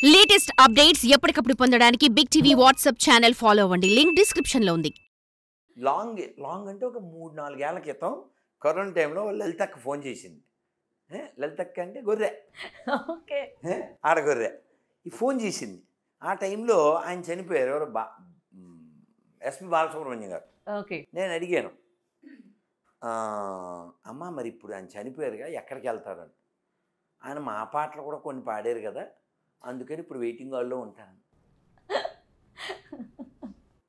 Latest updates ఎప్పటికప్పుడు పొందడానికి big TV WhatsApp channel follow అవ్వండి. లింక్ డిస్క్రిప్షన్ లో ఉంది. లాంగ్ అంటే ఒక 3-4 ఏళ్ల క్రితం కరోనా టైంలో లలితక్క ఫోన్ చేసింది. లలితక్క అంటే గొర్రె, ఓకే, ఆడగొర్రె. ఈ ఫోన్ చేసింది. ఆ టైంలో ఆయన చనిపోయారు. ఎవరు ఎస్పి బాలసుబ్రహ్మణ్యం గారు. ఓకే, నేను అడిగాను, అమ్మ మరి ఇప్పుడు ఆయన చనిపోయారుగా, ఎక్కడికి వెళ్తారని. ఆయన మా పాటలు కూడా కొన్ని పాడారు కదా, అందుకని ఇప్పుడు వెయిటింగ్ హాల్లో ఉంటారంట.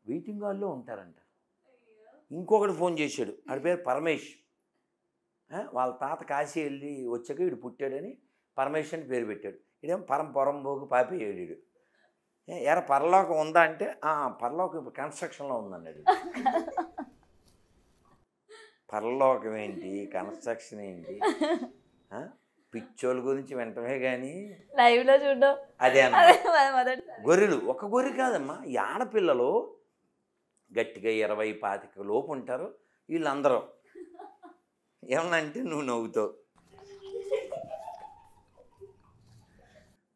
వెయిటింగ్ హాల్లో ఉంటారంట. ఇంకొకటి ఫోన్ చేశాడు, ఆడి పేరు పరమేష్. వాళ్ళ తాత కాశీ వెళ్ళి వచ్చాక వీడు పుట్టాడని పరమేష్ అని పేరు పెట్టాడు. ఇదేమో పొరంబోగు పాపేయాడు వీడు. ఎరా పరలోకం ఉందా అంటే పరలోకం ఇప్పుడు కన్స్ట్రక్షన్లో ఉందన్నాడు. పరలోకం ఏంటి, కన్స్ట్రక్షన్ ఏంటి, పిచ్చోళ్ళ గురించి వింటమే కానీ లైవ్లో చూడడం అదే అన్నమాట. గొర్రెలు ఒక గొర్రె కాదమ్మా, ఈ ఆడపిల్లలు గట్టిగా 20-25 లోపు ఉంటారు. వీళ్ళందరూ ఏమన్నా అంటే నువ్వు నవ్వుతావు.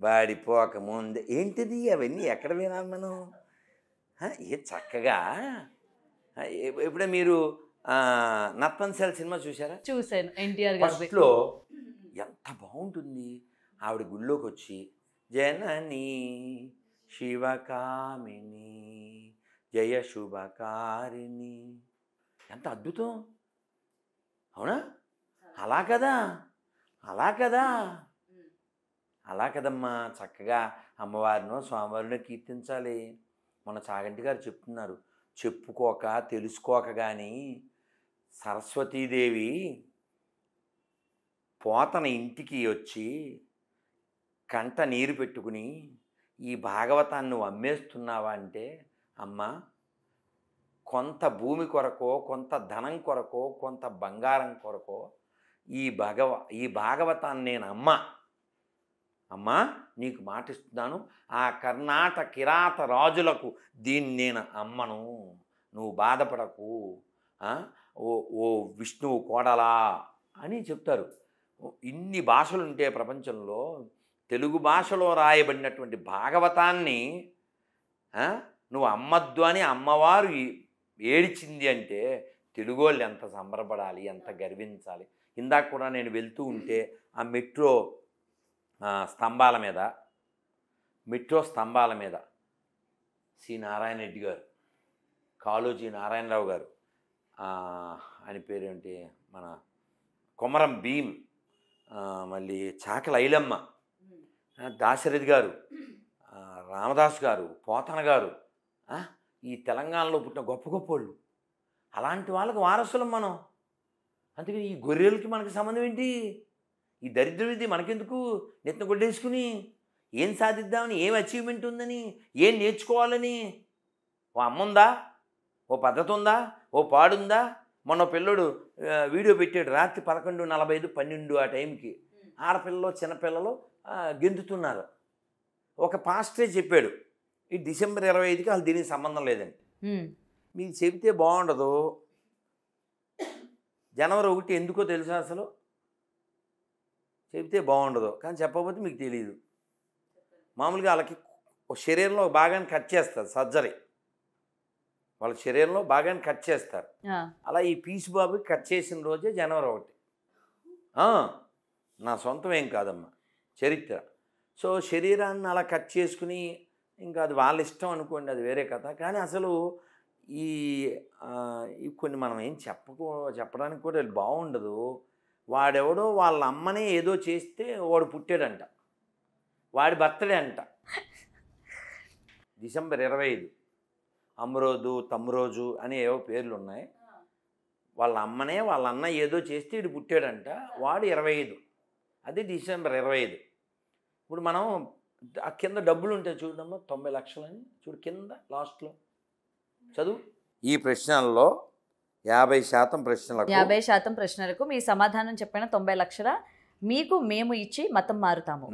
వాడిపోక ముందే ఏంటిది అవన్నీ ఎక్కడ వినాలి మనం? ఏ చక్కగా ఎప్పుడే మీరు నత్పన్సెల్ సినిమా చూసారా? చూశాను, ఎన్టీఆర్ గారు. ఫస్ట్లో ఎంత బాగుంటుంది. ఆవిడ గుళ్ళోకి వచ్చి జననీ శివకామిని జయ శుభకారిణి, ఎంత అద్భుతం. అవునా? అలా కదా, అలా కదా, అలా కదమ్మా. చక్కగా అమ్మవారినో స్వామివారినో కీర్తించాలి. మన చాగంటి గారు చెప్తున్నారు, చెప్పుకోక తెలుసుకోక కానీ సరస్వతీదేవి పోతన ఇంటికి వచ్చి కంట నీరు పెట్టుకుని ఈ భాగవతాన్ని నువ్వు అమ్మేస్తున్నావా అంటే, అమ్మ కొంత భూమి కొరకో, కొంత ధనం కొరకో, కొంత బంగారం కొరకో ఈ భాగవతాన్ని నేను అమ్మా నీకు మాటిస్తున్నాను, ఆ కర్ణాటక కిరాత రాజులకు దీన్ని నేను అమ్మను, నువ్వు బాధపడకు, ఓ విష్ణువు కోడలా అని చెప్తారు. ఇన్ని భాషలు ఉంటే ప్రపంచంలో తెలుగు భాషలో రాయబడినటువంటి భాగవతాన్ని నువ్వు అమ్మద్దు అని అమ్మవారు ఏడిచింది అంటే తెలుగు వాళ్ళు ఎంత సంబరపడాలి, ఎంత గర్వించాలి. ఇందాక కూడా నేను వెళ్తూ ఉంటే ఆ మెట్రో స్తంభాల మీద సి నారాయణ రెడ్డి గారు, కాళోజీ నారాయణరావు గారు, ఆయన పేరేంటి, మన కొమరం భీమ్, మళ్ళీ చాకల ఐలమ్మ, దాశరథి గారు, రామదాస్ గారు, పోతన గారు, ఈ తెలంగాణలో పుట్టిన గొప్ప గొప్ప వాళ్ళు. అలాంటి వాళ్ళకి వారసులం మనం. అందుకని ఈ గొర్రెలకి మనకి సంబంధం ఏంటి? ఈ దరిద్రం ఇది మనకెందుకు? నెత్తిన కొట్టేసుకుని ఏం సాధిద్దామని, ఏం అచీవ్మెంట్ ఉందని, ఏం నేర్చుకోవాలని. ఓ అమ్మ ఉందా, ఓ పద్ధతి ఉందా, ఓ పాడుందా? మొన్న పిల్లడు వీడియో పెట్టాడు, రాత్రి 11:45, 12 ఆ టైంకి ఆడపిల్లలు చిన్నపిల్లలు గెంతుతున్నారు. ఒక పాస్టరే చెప్పాడు, ఈ డిసెంబర్ 25కి వాళ్ళు దీనికి సంబంధం లేదండి. మీకు చెబితే బాగుండదు. జనవరి 1 ఎందుకో తెలుసా? అసలు చెబితే బాగుండదు, కానీ చెప్పకపోతే మీకు తెలియదు. మామూలుగా వాళ్ళకి శరీరంలో భాగాన్ని కట్ చేస్తారు, సర్జరీ. వాళ్ళ శరీరంలో భాగాన్ని కట్ చేస్తారు. అలా ఈ పీసు బాబుకి కట్ చేసిన రోజే జనవరి 1. నా సొంతం ఏం కాదమ్మా, చరిత్ర. సో శరీరాన్ని అలా కట్ చేసుకుని, ఇంకా అది వాళ్ళ ఇష్టం అనుకోండి, అది వేరే కథ. కానీ అసలు ఈ కొన్ని మనం ఏం చెప్పడానికి కూడా బాగుండదు. వాడెవడో వాళ్ళ అమ్మనే ఏదో చేస్తే వాడు పుట్టాడంట, వాడి బర్త్డే అంట డిసెంబర్ 25. అమ్మరోజు, తమ్మురోజు అని ఏవో పేర్లు ఉన్నాయి. వాళ్ళ అమ్మనే వాళ్ళ అన్న ఏదో చేస్తే వీడు పుట్టాడంట, వాడు 25, అది డిసెంబర్ 25. ఇప్పుడు మనం ఆ కింద డబ్బులు ఉంటాయి చూడమ్మా, 90 లక్షలని చూడు కింద లాస్ట్లో చదువు. ఈ ప్రశ్నల్లో 50% ప్రశ్నలకు మీ సమాధానం చెప్పిన 90 లక్షల మీకు మేము ఇచ్చి మతం మారుతాము.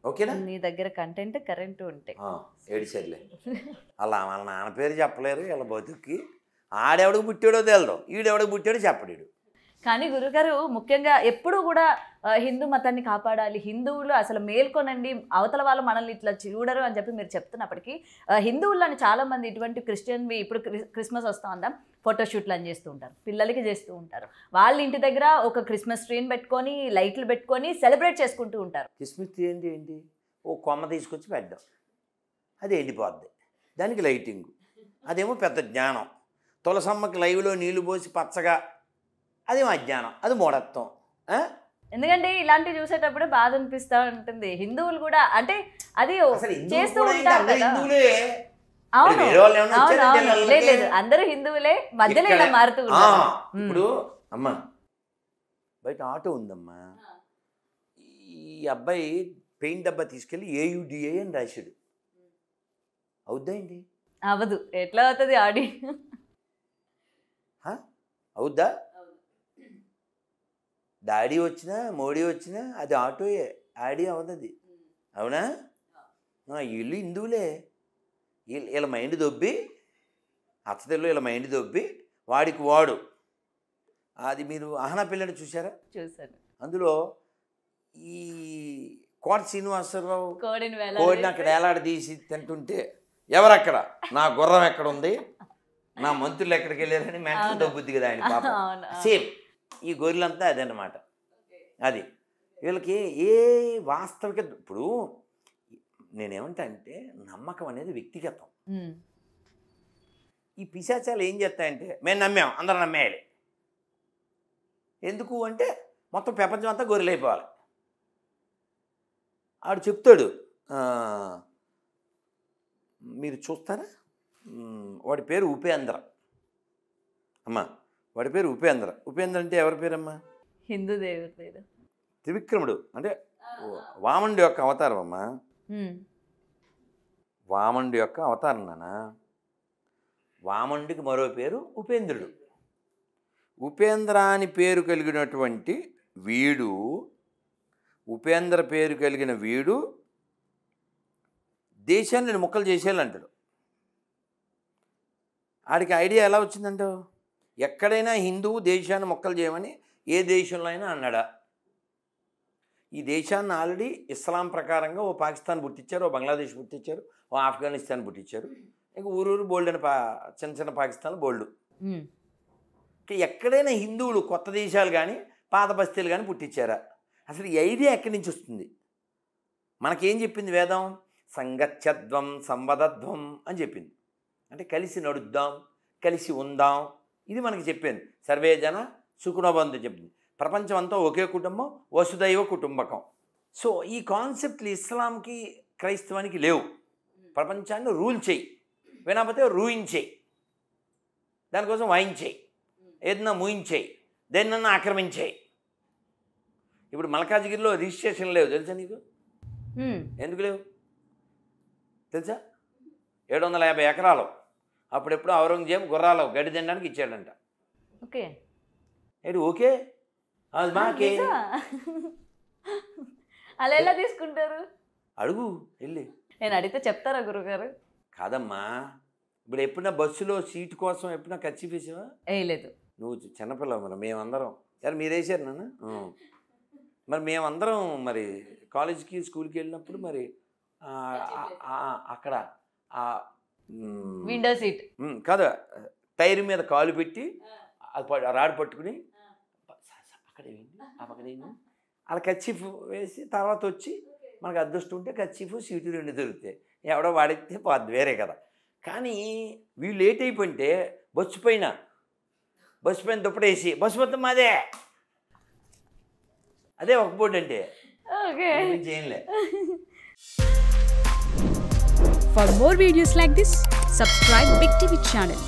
ఓకేనా? నీ దగ్గర కంటెంట్ కరెంట్ ఉంటే ఏడిసర్లే. అలా వాళ్ళ నాన్న పేరు చెప్పలేరు, వీళ్ళ బతుక్కి. ఆడెవడికి పుట్టాడో తెలదు, ఈడెవడికి పుట్టాడో చెప్పడాడు. కానీ గురుగారు ముఖ్యంగా ఎప్పుడు కూడా హిందూ మతాన్ని కాపాడాలి, హిందువులు అసలు మేల్కొనండి, అవతల వాళ్ళు మనల్ని ఇట్లా చూడరు అని చెప్పి మీరు చెప్తున్నప్పటికీ హిందువులని చాలామంది ఇటువంటి క్రిస్టియన్వి ఇప్పుడు క్రిస్మస్ వస్తూ ఉందాం ఫోటోషూట్లు అని చేస్తూ ఉంటారు, పిల్లలకి చేస్తూ ఉంటారు. వాళ్ళ ఇంటి దగ్గర ఒక క్రిస్మస్ ట్రీని పెట్టుకొని లైట్లు పెట్టుకొని సెలబ్రేట్ చేసుకుంటూ ఉంటారు. క్రిస్మస్ ట్రీ అంటే ఏంటి? ఓ కొమ్మ తీసుకొచ్చి పెట్టడం, అది ఎండిపోద్ది, దానికి లైటింగ్, అదేమో పెద్ద జ్ఞానం. తులసమ్మకి లైవ్లో నీళ్లు పోసి పచ్చగా, అదేమో అజ్ఞానం, అది మూఢత్వం. ఎందుకంటే ఇలాంటివి చూసేటప్పుడు బాధ అనిపిస్తూ ఉంటుంది. హిందువులు కూడా అంటే అది చేస్తూ ఉంటారు కదా. అవును లేదు అందరూ హిందువులే, మధ్యలో ఇలా మారుతూ ఉంటారు. ఇప్పుడు అమ్మా బయట ఆటో ఉందమ్మా, ఈ అబ్బాయి పెయింట్ డబ్బా తీసుకెళ్ళి AUDA అని రాశాడు, అవుద్దా ఏంటి? అవదు. ఎట్లా అవుతుంది? ఆడి అవుద్దా? డాడీ వచ్చినా మోడీ వచ్చినా అది ఆటోయే, ఆడి అవుతుంది. అవునా? వీళ్ళు హిందువులే. వీళ్ళ మైండ్ దొబ్బి, అచ్చతెల్లో వీళ్ళ మైండ్ దొబ్బి వాడికి వాడు. అది మీరు ఆహనా పిల్లని చూసారా? చూసాను. అందులో ఈ కోట శ్రీనివాసరావు కోడిని అక్కడ వేలాడదీసి తింటుంటే ఎవరక్కడ, నా గుర్రం ఎక్కడ ఉంది, నా మంత్రులు ఎక్కడికి వెళ్ళారని మెంటల్ దొబ్బుద్ది కదా ఆయన పాపం. సేమ్ ఈ గొర్రెలంతా అదన్నమాట. అది వీళ్ళకి ఏ వాస్తవిక. ఇప్పుడు నేనేమంటా అంటే నమ్మకం అనేది వ్యక్తిగతం. ఈ పిశాచాలు ఏం చేస్తాయంటే మేము నమ్మాం, అందరం నమ్మేయాలి. ఎందుకు అంటే మొత్తం ప్రపంచం అంతా గొర్రెలైపోవాలి. ఆడు చెప్తాడు, మీరు చూస్తారా, వాడి పేరు ఉపేంద్ర అమ్మా, వాడి పేరు ఉపేంద్ర. ఉపేంద్ర అంటే ఎవరి పేరమ్మా? హిందూ దేవుడి పేరు. త్రివిక్రముడు అంటే వామనుడి యొక్క అవతారం అమ్మా. వామనుడి యొక్క అవతారం నాన్న. వామనుడికి మరో పేరు ఉపేంద్రుడు. ఉపేంద్ర అని పేరు కలిగినటువంటి వీడు, ఉపేంద్ర పేరు కలిగిన వీడు దేశాన్ని ముక్కలు చేసేయాలంటాడు. ఆడికి ఐడియా ఎలా వచ్చిందంటావు? ఎక్కడైనా హిందువు దేశాన్ని మొక్కలు చేయమని ఏ దేశంలో అయినా అన్నాడా? ఈ దేశాన్ని ఆల్రెడీ ఇస్లాం ప్రకారంగా ఓ పాకిస్తాన్ పుట్టించారు, ఓ బంగ్లాదేశ్ పుట్టించారు, ఓ ఆఫ్ఘనిస్తాన్ పుట్టించారు, ఇంకా ఊరూరు బోల్డ్ అని చిన్న చిన్న పాకిస్తాన్ బోల్డ్. ఎక్కడైనా హిందువులు కొత్త దేశాలు కానీ పాత బస్తీలు కానీ పుట్టించారా? అసలు ఈ ఐడియా ఎక్కడి నుంచి వస్తుంది? మనకేం చెప్పింది వేదం? సంగత్యధ్వం సంవదధ్వం అని చెప్పింది. అంటే కలిసి నడుద్దాం, కలిసి ఉందాం, ఇది మనకి చెప్పింది. సర్వే జన సుఖనోబంధు చెప్పింది. ప్రపంచం అంతా ఒకే కుటుంబం, వసుదైవ కుటుంబకం. సో ఈ కాన్సెప్ట్లు ఇస్లాంకి క్రైస్తవానికి లేవు. ప్రపంచాన్ని రూల్ చేయి, వినకపోతే రూయించేయి, దానికోసం వాయించేయి, ఏదన్నా మూయించేయి, దేన్నన్నా ఆక్రమించేయి. ఇప్పుడు మల్కాజ్గిరిలో రిజిస్ట్రేషన్ లేవు తెలుసా నీకు? ఎందుకు లేవు తెలుసా? 750 ఎకరాలు అప్పుడెప్పుడు ఔరంగజేబు గుర్రాలు గడ్డి తినడానికి ఇచ్చాడంట. ఓకే ఏంటి ఓకే? అది మాకే. అలా ఎలా తీసుకుంటారు? అడుగు వెళ్ళి. నేను అడిగితే చెప్తారా గురుగారు? కాదమ్మా, ఇప్పుడు ఎప్పుడన్నా బస్సులో సీటు కోసం ఎప్పుడన్నా ఖర్చు వేసావా? వేయలేదు. నువ్వు చిన్నపిల్లవు. మరి మేమందరం సరే మీరు వేసారు నాన్న. మరి మేమందరం మరి కాలేజీకి స్కూల్కి వెళ్ళినప్పుడు మరి అక్కడ విండో సీట్ కాదు, టైర్ మీద కాలు పెట్టి అది రాడు పట్టుకుని అక్కడేంటి అలా కర్చీఫ్ వేసి తర్వాత వచ్చి మనకు అదృష్టం ఉంటే కర్చీఫ్ సీటు 2 దొరుకుతాయి. ఎవడో వాడితే పోద్ది వేరే కదా. కానీ వీళ్ళు లేట్ అయిపోయింటే బస్సు పైన దుప్పటేసి బస్సు మొత్తం మాదే, అదే ఒక బోర్డు అంటే చేయలే. For more videos like this, subscribe Big TV channel.